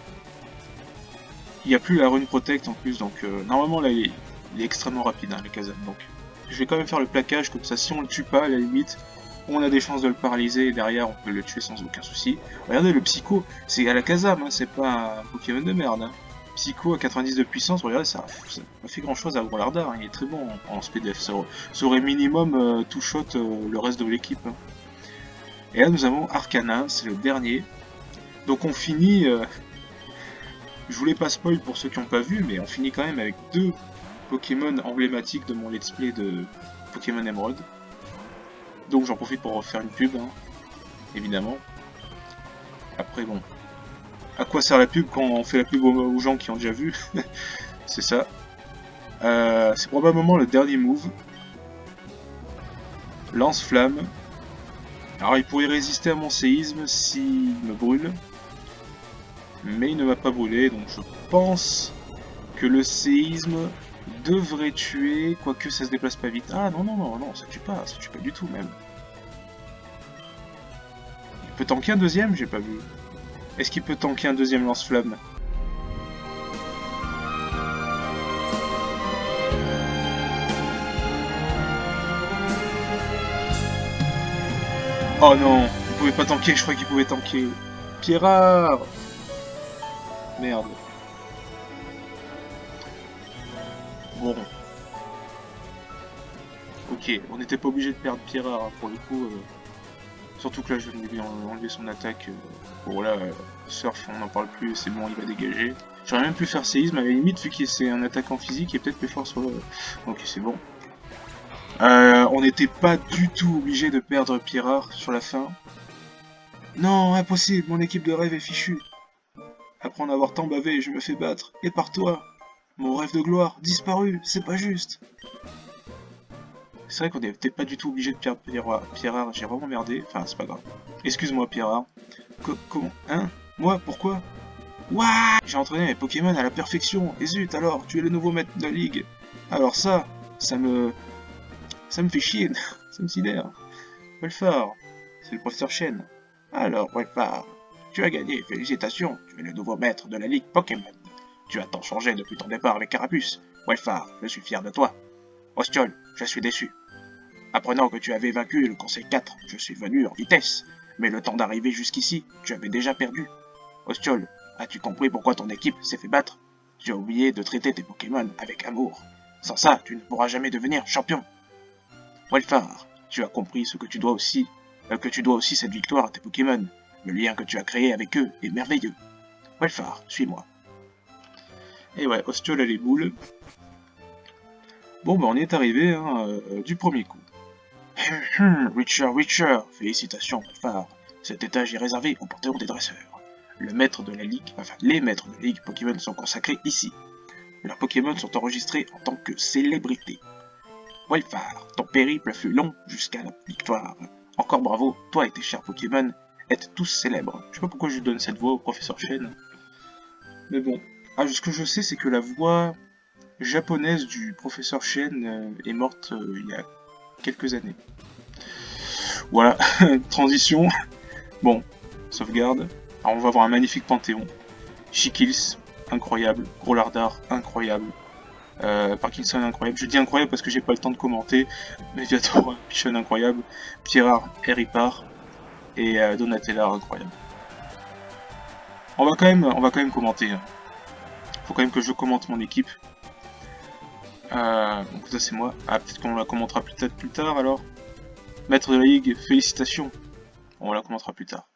Il n'y a plus la Rune Protect en plus, donc normalement là il est extrêmement rapide, hein, Alakazam. Donc je vais quand même faire le plaquage, comme ça si on le tue pas, à la limite, on a des chances de le paralyser, et derrière on peut le tuer sans aucun souci. Regardez, le Psycho, c'est à la Kazam, hein, c'est pas un Pokémon de merde. Hein. Psycho à 90 de puissance, regardez, ça a fait grand chose à Grolardar, hein, il est très bon en SPDF, ça aurait minimum two-shot le reste de l'équipe. Hein. Et là nous avons Arcana, c'est le dernier. Donc on finit, je voulais pas spoil pour ceux qui n'ont pas vu, mais on finit quand même avec 2 Pokémon emblématiques de mon let's play de Pokémon Emerald. Donc j'en profite pour refaire une pub, hein, évidemment. Après bon, à quoi sert la pub quand on fait la pub aux gens qui ont déjà vu? C'est ça. C'est probablement le dernier move. Lance-flamme. Alors il pourrait résister à mon séisme s'il me brûle. Mais il ne m'a pas brûlé, donc je pense que le séisme devrait tuer, quoique ça se déplace pas vite. Ah non, non, non, non, ça tue pas du tout même. Il peut tanker un deuxième? J'ai pas vu. Est-ce qu'il peut tanker un deuxième lance-flamme? Oh non, il pouvait pas tanker, je crois qu'il pouvait tanker. Pierrard! Merde. Bon. Ok, on n'était pas obligé de perdre Pierrard, hein, pour le coup. Surtout que là, je viens de lui enlever son attaque. Bon là, Surf, on n'en parle plus, c'est bon, il va dégager. J'aurais même pu faire séisme, à la limite, vu que c'est un attaquant physique, et peut-être plus fort sur le... Ok, c'est bon. On n'était pas du tout obligé de perdre Pierrard sur la fin. Non, impossible, mon équipe de rêve est fichue. Après en avoir tant bavé, je me fais battre. Et par toi. Mon rêve de gloire, disparu, c'est pas juste. C'est vrai qu'on n'était pas du tout obligé de perdre Pierrard, j'ai vraiment merdé. Enfin, c'est pas grave. Excuse-moi, Pierrard. Comment? Hein? Moi? Pourquoi? Ouah! J'ai entraîné mes Pokémon à la perfection. Et zut, alors, tu es le nouveau maître de la ligue. Alors ça me fait chier. Ça me sidère. Welfare, c'est le professeur Chen. Alors, Welfare, tu as gagné, félicitations. Tu es le nouveau maître de la ligue Pokémon. Tu as tant changé depuis ton départ avec Carapuce. Welfare, je suis fier de toi. Ostiole, je suis déçu. Apprenant que tu avais vaincu le Conseil 4, je suis venu en vitesse. Mais le temps d'arriver jusqu'ici, tu avais déjà perdu. Ostiole, as-tu compris pourquoi ton équipe s'est fait battre? Tu as oublié de traiter tes Pokémon avec amour. Sans ça, tu ne pourras jamais devenir champion. Welfare, tu as compris ce que tu dois aussi, cette victoire à tes Pokémon. Le lien que tu as créé avec eux est merveilleux. Welfare, suis-moi. Et ouais, Ostiole a les boules. Bon, bah on y est arrivé, hein, du premier coup. Witcher, félicitations, Welfare. Cet étage est réservé au panthéon des dresseurs. Le maître de la ligue, enfin les maîtres de la ligue Pokémon sont consacrés ici. Leurs Pokémon sont enregistrés en tant que célébrités. Welfare, ton périple fut long jusqu'à la victoire. Encore bravo, toi et tes chers Pokémon êtes tous célèbres. Je sais pas pourquoi je donne cette voix au professeur Chen. Mais bon. Ah, ce que je sais, c'est que la voix japonaise du professeur Chen est morte il y a quelques années. Voilà, transition. Bon, sauvegarde. Alors on va avoir un magnifique panthéon. Chikils, incroyable. Grolardar, incroyable. Parkinson, incroyable. Je dis incroyable parce que j'ai pas le temps de commenter. Mediator, Pichon, incroyable. Pierrard, Heripar. Et Donatella, incroyable. On va quand même commenter. Hein. Faut quand même que je commente mon équipe. Donc ça c'est moi. Ah, peut-être qu'on la commentera peut-être plus tard alors. Maître de la ligue, félicitations. On la commentera plus tard.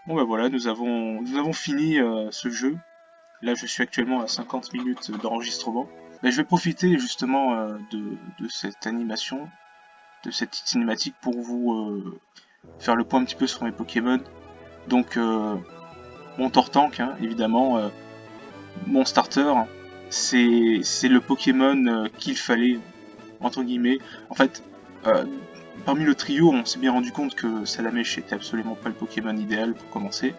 Bon bah voilà, nous avons fini ce jeu. Là je suis actuellement à 50 minutes d'enregistrement. Mais je vais profiter justement de cette animation, de cette petite cinématique pour vous faire le point un petit peu sur mes Pokémon. Donc mon Tortank, hein, évidemment, mon starter, c'est le Pokémon qu'il fallait, entre guillemets. En fait, parmi le trio, on s'est bien rendu compte que Salamèche était absolument pas le Pokémon idéal pour commencer.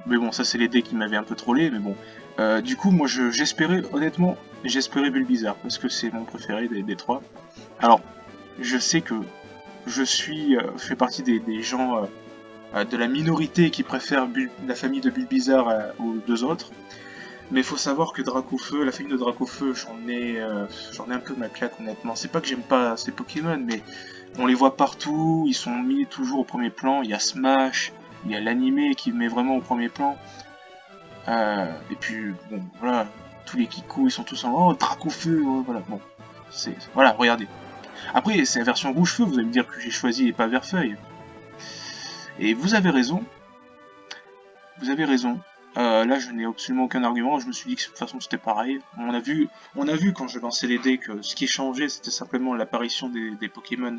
Mais bon, ça c'est les dés qui m'avaient un peu trollé, mais bon. Du coup, moi j'espérais, honnêtement, j'espérais Bulbizarre, parce que c'est mon préféré des trois. Alors, je sais que je fais partie des gens de la minorité qui préfèrent la famille de Bulbizarre aux deux autres. Mais il faut savoir que Dracofeu, la famille de Dracofeu, j'en ai un peu ma claque honnêtement. C'est pas que j'aime pas ces Pokémon, mais On les voit partout, ils sont mis toujours au premier plan. Il y a Smash, il y a l'animé qui met vraiment au premier plan. Et puis, bon, voilà, tous les Kiku, ils sont tous en oh, Dracofeu, voilà, bon, voilà, regardez. Après, c'est la version rouge-feu, vous allez me dire que j'ai choisi et pas vert-feuille. Et vous avez raison, vous avez raison. Là, je n'ai absolument aucun argument, je me suis dit que de toute façon c'était pareil. On a vu quand je lançais les dés que ce qui changeait, c'était simplement l'apparition des Pokémon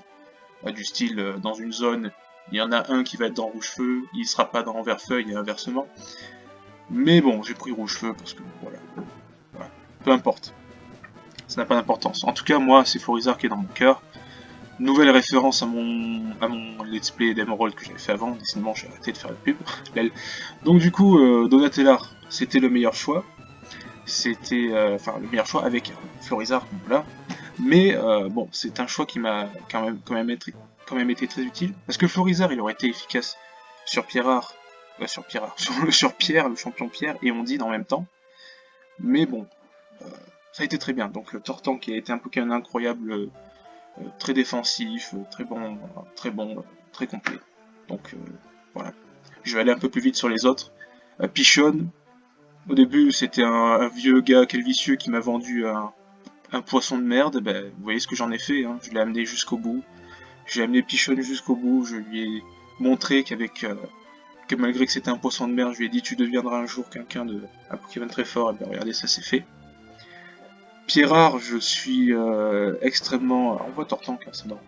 du style dans une zone, il y en a un qui va être dans rouge-feu, il sera pas dans vert-feuille et inversement. Mais bon, j'ai pris rouge-feu parce que voilà. Peu importe. Ça n'a pas d'importance. En tout cas, moi, c'est Florizarre qui est dans mon cœur. Nouvelle référence à mon let's play d'Emerald que j'avais fait avant. Décidément, j'ai arrêté de faire la pub. Donc du coup, Donatellar, c'était le meilleur choix. C'était, enfin, le meilleur choix avec Florizarre, voilà. Mais bon, c'est un choix qui m'a quand même été très utile. Parce que Florizarre, il aurait été efficace sur Pierre, sur Pierre, le champion Pierre, et Ondine en même temps. Mais bon, ça a été très bien. Donc le Tortank qui a été un Pokémon incroyable, très défensif, très bon, très complet. Donc voilà. Je vais aller un peu plus vite sur les autres. Pichon, au début c'était un vieux gars calvicieux qui m'a vendu un poisson de merde. Ben, vous voyez ce que j'en ai fait, hein. Je l'ai amené jusqu'au bout. J'ai amené Pichon jusqu'au bout. Je lui ai montré que malgré que c'était un poisson de mer, je lui ai dit tu deviendras un jour un Pokémon très fort. Et bien regardez, ça s'est fait. Pierrard, je suis extrêmement... On voit Tortank, hein, c'est bon.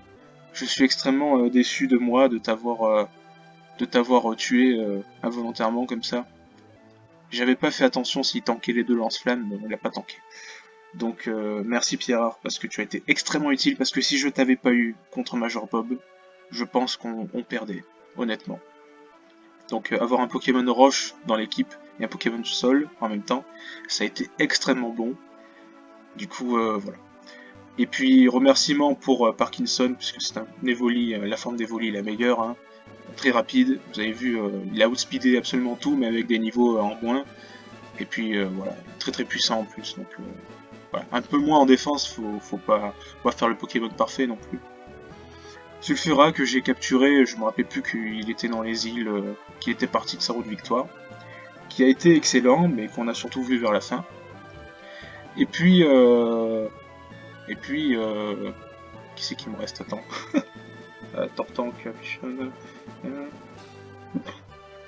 Je suis extrêmement déçu de moi de t'avoir tué involontairement comme ça. J'avais pas fait attention s'il tankait les deux lance-flammes, mais on l'a pas tanké. Donc merci Pierrard, parce que tu as été extrêmement utile, parce que si je t'avais pas eu contre Major Bob, je pense qu'on perdait, honnêtement. Donc avoir un Pokémon Roche dans l'équipe et un Pokémon Sol en même temps, ça a été extrêmement bon. Du coup, voilà. Et puis, remerciements pour Parkinson, puisque c'est un Evoli, la forme d'Evoli est la meilleure, hein. Très rapide, vous avez vu, il a outspeedé absolument tout, mais avec des niveaux en moins. Et puis, voilà, très très puissant en plus, donc voilà. Un peu moins en défense, faut pas faire le Pokémon parfait non plus. Sulfura que j'ai capturé, je me rappelais plus qu'il était dans les îles, qu'il était parti de sa route de victoire, qui a été excellent, mais qu'on a surtout vu vers la fin. Et puis, qui c'est qui me reste? Attends. Tortank, Pichon.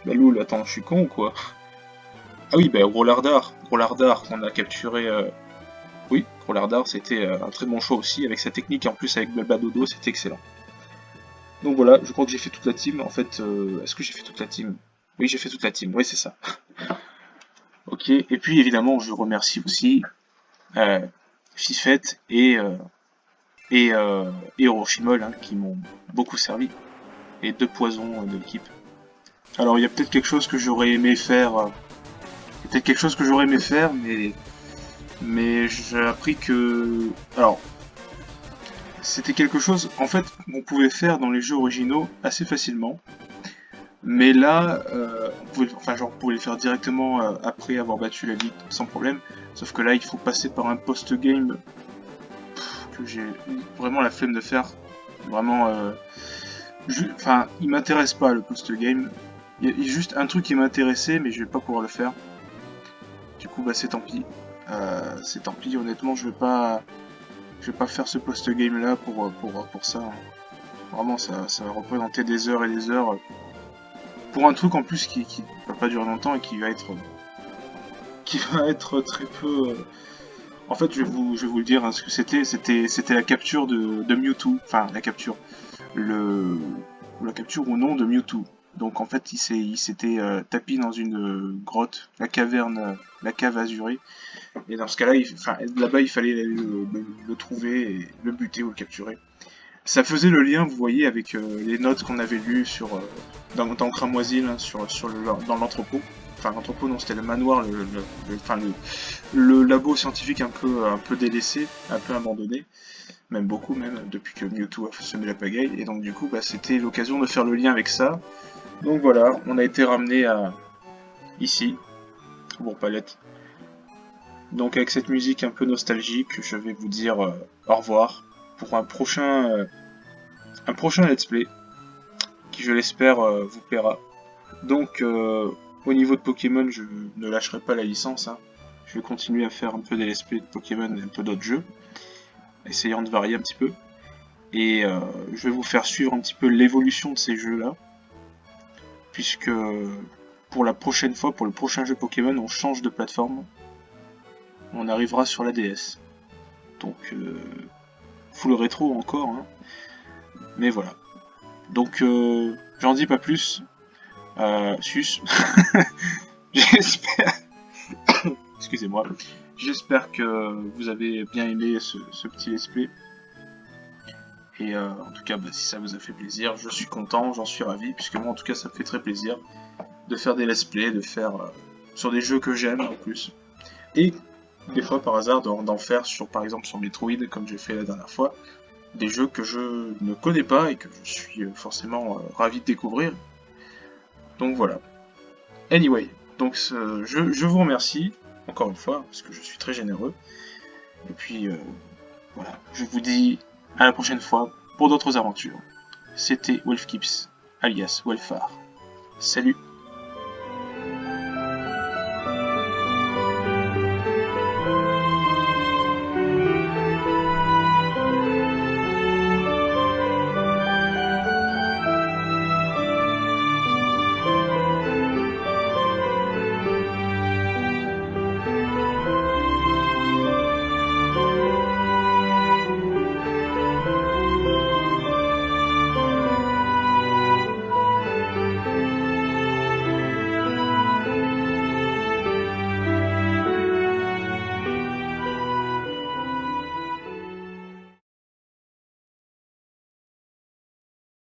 Bah loul, attends, je suis con ou quoi? Ah oui, bah Rollardar qu'on a capturé. Oui, Rollardar, c'était un très bon choix aussi, avec sa technique, et en plus avec Balbadodo, c'était excellent. Donc voilà, je crois que j'ai fait toute la team. En fait, est-ce que j'ai fait toute la team? Oui, j'ai fait toute la team, oui, c'est ça. Ok, et puis évidemment, je remercie aussi Fifette et Orochimol, hein, qui m'ont beaucoup servi. Les deux poisons de l'équipe. Alors il y a peut-être quelque chose que j'aurais aimé faire. Mais j'ai appris que. Alors, c'était quelque chose, en fait, qu'on pouvait faire dans les jeux originaux assez facilement. Mais là, on pouvait le faire directement après avoir battu la ligue sans problème. Sauf que là, il faut passer par un post-game que j'ai vraiment la flemme de faire. Vraiment, il m'intéresse pas le post-game. Il y a juste un truc qui m'intéressait, mais je vais pas pouvoir le faire. Du coup, bah c'est tant pis. C'est tant pis, honnêtement, je vais pas faire ce post-game là pour ça. Vraiment, ça va représenter des heures et des heures. Pour un truc en plus qui va pas durer longtemps et qui va être très peu. En fait, je vais vous le dire, hein, ce que c'était la capture de Mewtwo, enfin la capture, la capture ou non de Mewtwo. Donc en fait, il s'était tapis dans une grotte, la cave azurée. Et dans ce cas-là, là-bas, il fallait le trouver, et le buter ou le capturer. Ça faisait le lien, vous voyez, avec les notes qu'on avait lues dans Cramoisil, hein, dans l'entrepôt. Enfin, l'entrepôt, non, c'était le manoir, le labo scientifique un peu délaissé, un peu abandonné. Même beaucoup, même, depuis que Mewtwo a semé la pagaille. Et donc, du coup, bah, c'était l'occasion de faire le lien avec ça. Donc voilà, on a été ramené à ici, au Bourg-Palette. Donc avec cette musique un peu nostalgique, je vais vous dire au revoir pour un prochain un prochain let's play qui, je l'espère, vous plaira. Donc, au niveau de Pokémon, je ne lâcherai pas la licence. Hein. Je vais continuer à faire un peu des let's play de Pokémon et un peu d'autres jeux, essayant de varier un petit peu. Et je vais vous faire suivre un petit peu l'évolution de ces jeux-là, puisque pour la prochaine fois, pour le prochain jeu Pokémon, on change de plateforme. On arrivera sur la DS. Donc, full rétro encore, hein. Mais voilà. Donc, j'en dis pas plus. Sus. J'espère. Excusez-moi. J'espère que vous avez bien aimé ce petit let's play. Et en tout cas, si ça vous a fait plaisir, je suis content, j'en suis ravi, puisque moi en tout cas ça me fait très plaisir de faire des let's play, de faire sur des jeux que j'aime en plus. Et des fois par hasard d'en faire sur, par exemple sur Metroid, comme j'ai fait la dernière fois, des jeux que je ne connais pas et que je suis forcément ravi de découvrir. Donc voilà. Anyway, donc je vous remercie, encore une fois, parce que je suis très généreux. Et puis voilà, je vous dis à la prochaine fois pour d'autres aventures. C'était Wolfkips, alias Wolfar. Salut!